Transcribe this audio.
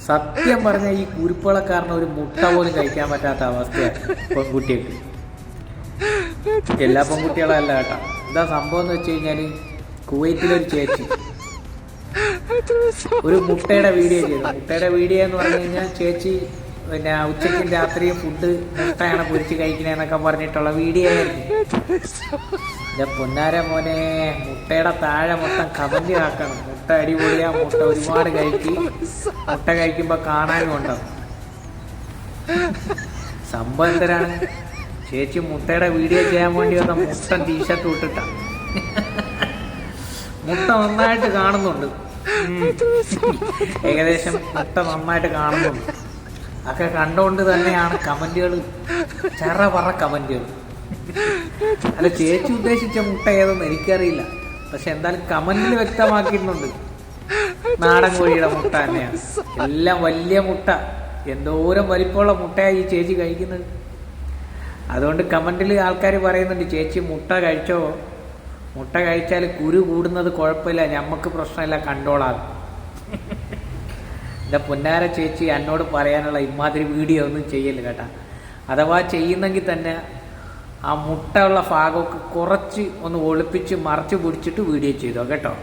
സത്യം പറഞ്ഞാൽ ഈ കുരുപ്പുകളെ കാരണം ഒരു മുട്ട പോലും കഴിക്കാൻ പറ്റാത്ത അവസ്ഥയാണ് പെൺകുട്ടികൾക്ക്. എല്ലാ പെൺകുട്ടികളല്ല കേട്ടോ. എന്താ സംഭവം എന്ന് വെച്ച് കഴിഞ്ഞാൽ, കുവൈറ്റിലൊരു ചേച്ചി ഒരു മുട്ടയുടെ വീഡിയോ ചെയ്തു. മുട്ടയുടെ വീഡിയോ എന്ന് പറഞ്ഞു കഴിഞ്ഞാൽ ചേച്ചി പിന്നെ ഉച്ചയ്ക്കും രാത്രിയും ഫുഡ് മുട്ടയാണ് പൊരിച്ച് കഴിക്കണേന്നൊക്കെ പറഞ്ഞിട്ടുള്ള വീഡിയോ ആയിരുന്നു. എൻ്റെ പൊന്നാര മോനെ, മുട്ടയുടെ താഴെ മൊത്തം കമന്റ് ആക്കണം. മുട്ട അടിപൊളിയാ, മുട്ട ഒരുപാട് കഴിക്കും, മുട്ട കഴിക്കുമ്പോൾ കാണാനും ഉണ്ടാവും. സംഭവം എന്തരാണ്, ചേച്ചി മുട്ടയുടെ വീഡിയോ ചെയ്യാൻ വേണ്ടി വന്ന മുട്ട ടീഷർട്ട് ഇട്ടിട്ട മുട്ട നന്നായിട്ട് കാണുന്നുണ്ട്. ഏകദേശം മുട്ട നന്നായിട്ട് കാണുന്നുണ്ട്. ഒക്കെ കണ്ടുകൊണ്ട് തന്നെയാണ് കമന്റുകൾ, പറ കമന്റുകൾ. അല്ല, ചേച്ചി ഉദ്ദേശിച്ച മുട്ട ഏതെന്ന് എനിക്കറിയില്ല. പക്ഷെ എന്തായാലും കമന്റിൽ വ്യക്തമാക്കിയിട്ടുണ്ട് നാടൻ കോഴിയുടെ മുട്ട തന്നെയാണ്. എല്ലാം വലിയ മുട്ട, എന്തോരം വലിപ്പമുള്ള മുട്ടയാണ് ഈ ചേച്ചി കഴിക്കുന്നത്. അതുകൊണ്ട് കമന്റിൽ ആൾക്കാർ പറയുന്നുണ്ട്, ചേച്ചി മുട്ട കഴിച്ചോ, മുട്ട കഴിച്ചാൽ കുരു കൂടുന്നത് കുഴപ്പമില്ല, ഞമ്മക്ക് പ്രശ്നമില്ല, കണ്ടോളാം. എൻ്റെ പൊന്നാര ചേച്ചി, എന്നോട് പറയാനുള്ള ഇമാതിരി വീഡിയോ ഒന്നും ചെയ്യല്ല കേട്ടാ. അഥവാ ചെയ്യുന്നെങ്കിൽ തന്നെ ആ മുട്ട ഉള്ള ഭാഗമൊക്കെ കുറച്ച് ഒന്ന് ഒളിപ്പിച്ച് മറച്ച് പിടിച്ചിട്ട് വീഡിയോ ചെയ്തോ കേട്ടോ.